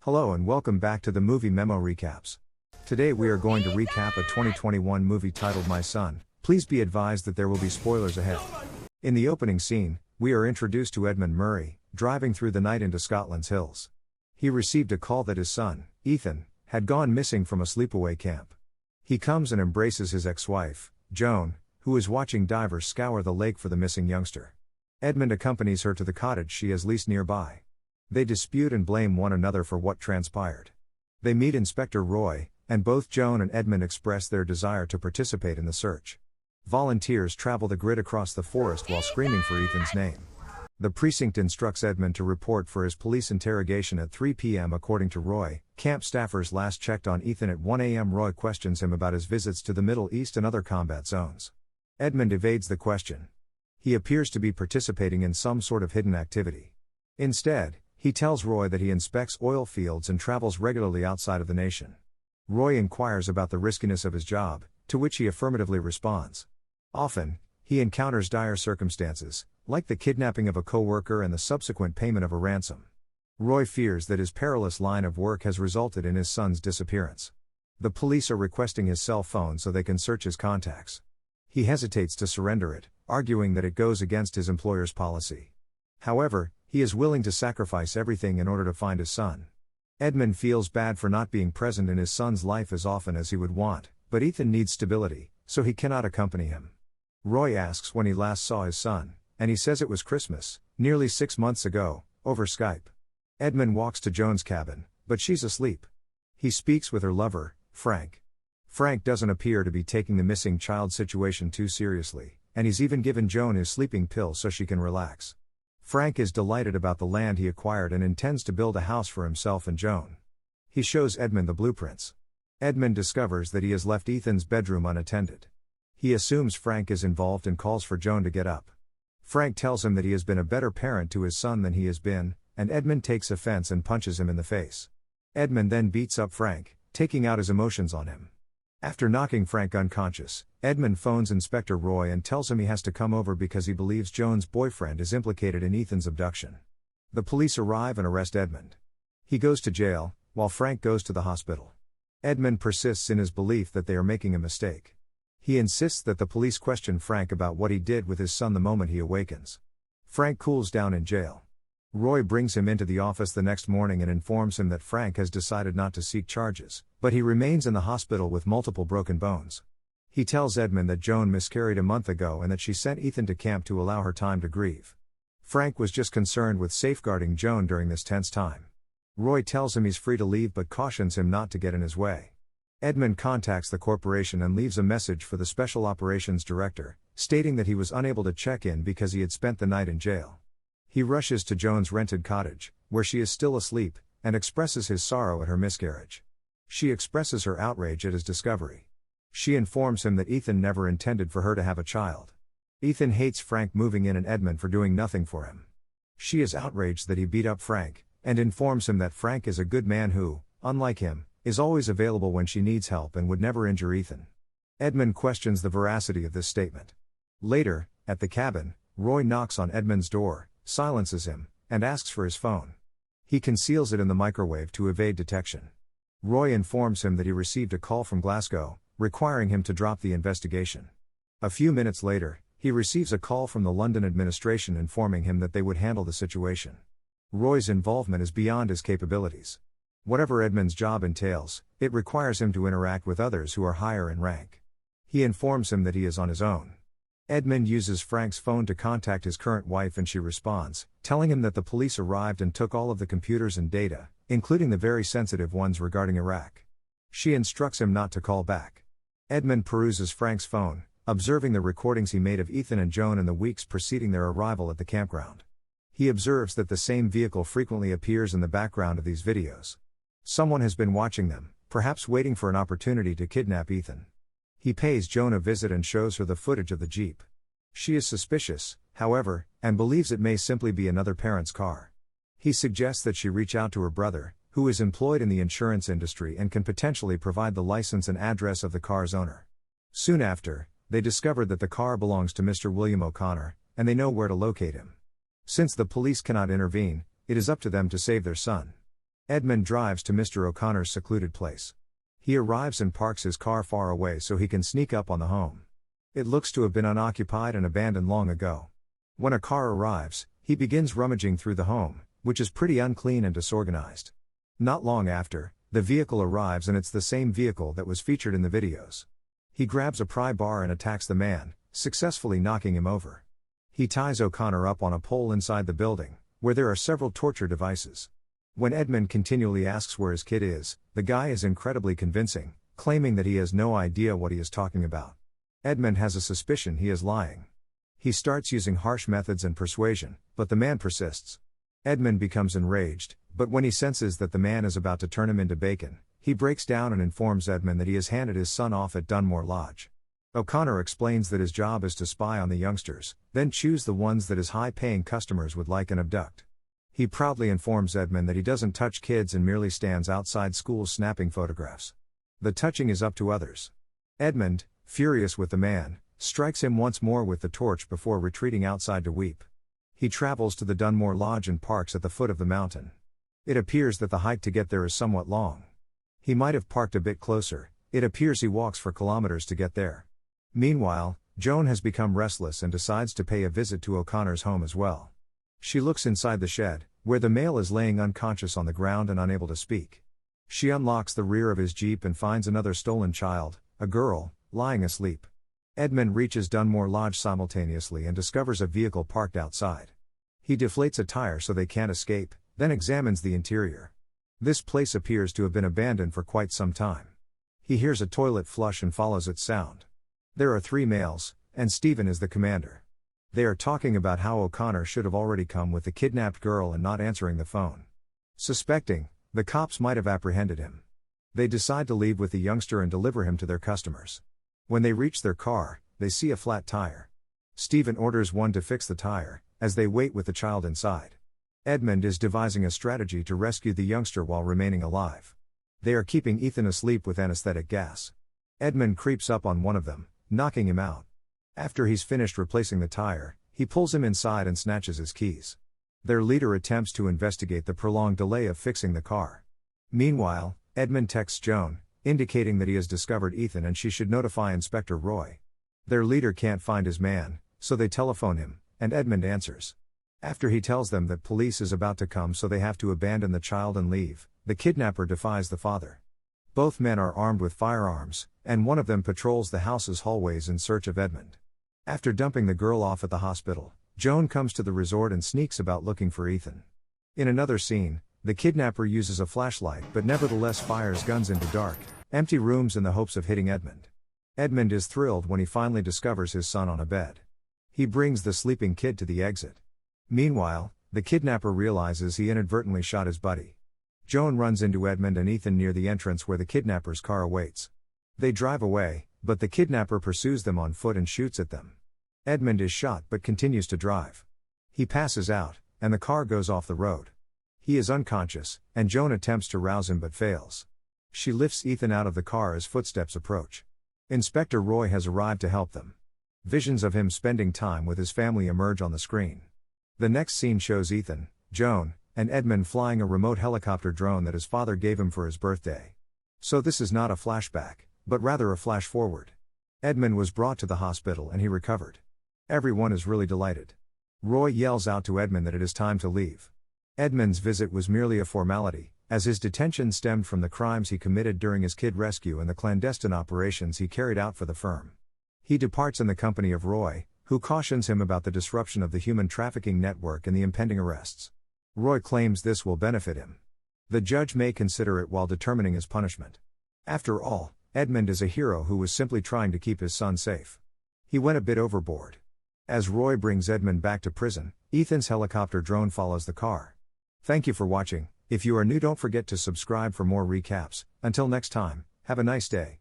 Hello and welcome back to the Movie Memo Recaps. Today we are going to recap a 2021 movie titled My Son. Please be advised that there will be spoilers ahead. In the opening scene, we are introduced to Edmund Murray, driving through the night into Scotland's hills. He received a call that his son, Ethan, had gone missing from a sleepaway camp. He comes and embraces his ex-wife, Joan, who is watching divers scour the lake for the missing youngster. Edmund accompanies her to the cottage she has leased nearby. They dispute and blame one another for what transpired. They meet Inspector Roy, and both Joan and Edmund express their desire to participate in the search. Volunteers travel the grid across the forest while screaming for Ethan's name. The precinct instructs Edmund to report for his police interrogation at 3 p.m. According to Roy, camp staffers last checked on Ethan at 1 a.m. Roy questions him about his visits to the Middle East and other combat zones. Edmund evades the question. He appears to be participating in some sort of hidden activity. Instead, he tells Roy that he inspects oil fields and travels regularly outside of the nation. Roy inquires about the riskiness of his job, to which he affirmatively responds. Often, he encounters dire circumstances, like the kidnapping of a co-worker and the subsequent payment of a ransom. Roy fears that his perilous line of work has resulted in his son's disappearance. The police are requesting his cell phone so they can search his contacts. He hesitates to surrender it, arguing that it goes against his employer's policy. However, he is willing to sacrifice everything in order to find his son. Edmund feels bad for not being present in his son's life as often as he would want, but Ethan needs stability, so he cannot accompany him. Roy asks when he last saw his son, and he says it was Christmas, nearly 6 months ago, over Skype. Edmund walks to Joan's cabin, but she's asleep. He speaks with her lover, Frank. Frank doesn't appear to be taking the missing child situation too seriously, and he's even given Joan his sleeping pill so she can relax. Frank is delighted about the land he acquired and intends to build a house for himself and Joan. He shows Edmund the blueprints. Edmund discovers that he has left Ethan's bedroom unattended. He assumes Frank is involved and calls for Joan to get up. Frank tells him that he has been a better parent to his son than he has been, and Edmund takes offense and punches him in the face. Edmund then beats up Frank, taking out his emotions on him. After knocking Frank unconscious, Edmund phones Inspector Roy and tells him he has to come over because he believes Joan's boyfriend is implicated in Ethan's abduction. The police arrive and arrest Edmund. He goes to jail, while Frank goes to the hospital. Edmund persists in his belief that they are making a mistake. He insists that the police question Frank about what he did with his son the moment he awakens. Frank cools down in jail. Roy brings him into the office the next morning and informs him that Frank has decided not to seek charges, but he remains in the hospital with multiple broken bones. He tells Edmund that Joan miscarried a month ago and that she sent Ethan to camp to allow her time to grieve. Frank was just concerned with safeguarding Joan during this tense time. Roy tells him he's free to leave but cautions him not to get in his way. Edmund contacts the corporation and leaves a message for the Special Operations Director, stating that he was unable to check in because he had spent the night in jail. He rushes to Joan's rented cottage, where she is still asleep, and expresses his sorrow at her miscarriage. She expresses her outrage at his discovery. She informs him that Ethan never intended for her to have a child. Ethan hates Frank moving in and Edmund for doing nothing for him. She is outraged that he beat up Frank, and informs him that Frank is a good man who, unlike him, is always available when she needs help and would never injure Ethan. Edmund questions the veracity of this statement. Later, at the cabin, Roy knocks on Edmund's door, silences him, and asks for his phone. He conceals it in the microwave to evade detection. Roy informs him that he received a call from Glasgow, requiring him to drop the investigation. A few minutes later, he receives a call from the London administration informing him that they would handle the situation. Roy's involvement is beyond his capabilities. Whatever Edmund's job entails, it requires him to interact with others who are higher in rank. He informs him that he is on his own. Edmund uses Frank's phone to contact his current wife and she responds, telling him that the police arrived and took all of the computers and data, including the very sensitive ones regarding Iraq. She instructs him not to call back. Edmund peruses Frank's phone, observing the recordings he made of Ethan and Joan in the weeks preceding their arrival at the campground. He observes that the same vehicle frequently appears in the background of these videos. Someone has been watching them, perhaps waiting for an opportunity to kidnap Ethan. He pays Joan a visit and shows her the footage of the Jeep. She is suspicious, however, and believes it may simply be another parent's car. He suggests that she reach out to her brother, who is employed in the insurance industry and can potentially provide the license and address of the car's owner. Soon after, they discover that the car belongs to Mr. William O'Connor, and they know where to locate him. Since the police cannot intervene, it is up to them to save their son. Edmund drives to Mr. O'Connor's secluded place. He arrives and parks his car far away so he can sneak up on the home. It looks to have been unoccupied and abandoned long ago. When a car arrives, he begins rummaging through the home, which is pretty unclean and disorganized. Not long after, the vehicle arrives and it's the same vehicle that was featured in the videos. He grabs a pry bar and attacks the man, successfully knocking him over. He ties O'Connor up on a pole inside the building, where there are several torture devices. When Edmund continually asks where his kid is, the guy is incredibly convincing, claiming that he has no idea what he is talking about. Edmund has a suspicion he is lying. He starts using harsh methods and persuasion, but the man persists. Edmund becomes enraged, but when he senses that the man is about to turn him into bacon, he breaks down and informs Edmund that he has handed his son off at Dunmore Lodge. O'Connor explains that his job is to spy on the youngsters, then choose the ones that his high-paying customers would like and abduct. He proudly informs Edmund that he doesn't touch kids and merely stands outside schools snapping photographs. The touching is up to others. Edmund, furious with the man, strikes him once more with the torch before retreating outside to weep. He travels to the Dunmore Lodge and parks at the foot of the mountain. It appears that the hike to get there is somewhat long. He might have parked a bit closer. It appears he walks for kilometers to get there. Meanwhile, Joan has become restless and decides to pay a visit to O'Connor's home as well. She looks inside the shed, where the male is laying unconscious on the ground and unable to speak. She unlocks the rear of his Jeep and finds another stolen child, a girl, lying asleep. Edmund reaches Dunmore Lodge simultaneously and discovers a vehicle parked outside. He deflates a tire so they can't escape, then examines the interior. This place appears to have been abandoned for quite some time. He hears a toilet flush and follows its sound. There are 3 males, and Stephen is the commander. They are talking about how O'Connor should have already come with the kidnapped girl and not answering the phone. Suspecting, the cops might have apprehended him. They decide to leave with the youngster and deliver him to their customers. When they reach their car, they see a flat tire. Stephen orders one to fix the tire, as they wait with the child inside. Edmund is devising a strategy to rescue the youngster while remaining alive. They are keeping Ethan asleep with anesthetic gas. Edmund creeps up on one of them, knocking him out. After he's finished replacing the tire, he pulls him inside and snatches his keys. Their leader attempts to investigate the prolonged delay of fixing the car. Meanwhile, Edmund texts Joan, indicating that he has discovered Ethan and she should notify Inspector Roy. Their leader can't find his man, so they telephone him, and Edmund answers. After he tells them that police is about to come so they have to abandon the child and leave, the kidnapper defies the father. Both men are armed with firearms, and one of them patrols the house's hallways in search of Edmund. After dumping the girl off at the hospital, Joan comes to the resort and sneaks about looking for Ethan. In another scene, the kidnapper uses a flashlight but nevertheless fires guns into dark, empty rooms in the hopes of hitting Edmund. Edmund is thrilled when he finally discovers his son on a bed. He brings the sleeping kid to the exit. Meanwhile, the kidnapper realizes he inadvertently shot his buddy. Joan runs into Edmund and Ethan near the entrance where the kidnapper's car awaits. They drive away, but the kidnapper pursues them on foot and shoots at them. Edmund is shot but continues to drive. He passes out, and the car goes off the road. He is unconscious, and Joan attempts to rouse him but fails. She lifts Ethan out of the car as footsteps approach. Inspector Roy has arrived to help them. Visions of him spending time with his family emerge on the screen. The next scene shows Ethan, Joan, and Edmund flying a remote helicopter drone that his father gave him for his birthday. So this is not a flashback, but rather a flash forward. Edmund was brought to the hospital and he recovered. Everyone is really delighted. Roy yells out to Edmund that it is time to leave. Edmund's visit was merely a formality, as his detention stemmed from the crimes he committed during his kid rescue and the clandestine operations he carried out for the firm. He departs in the company of Roy, who cautions him about the disruption of the human trafficking network and the impending arrests. Roy claims this will benefit him. The judge may consider it while determining his punishment. After all, Edmund is a hero who was simply trying to keep his son safe. He went a bit overboard. As Roy brings Edmund back to prison, Ethan's helicopter drone follows the car. Thank you for watching. If you are new, don't forget to subscribe for more recaps. Until next time, have a nice day.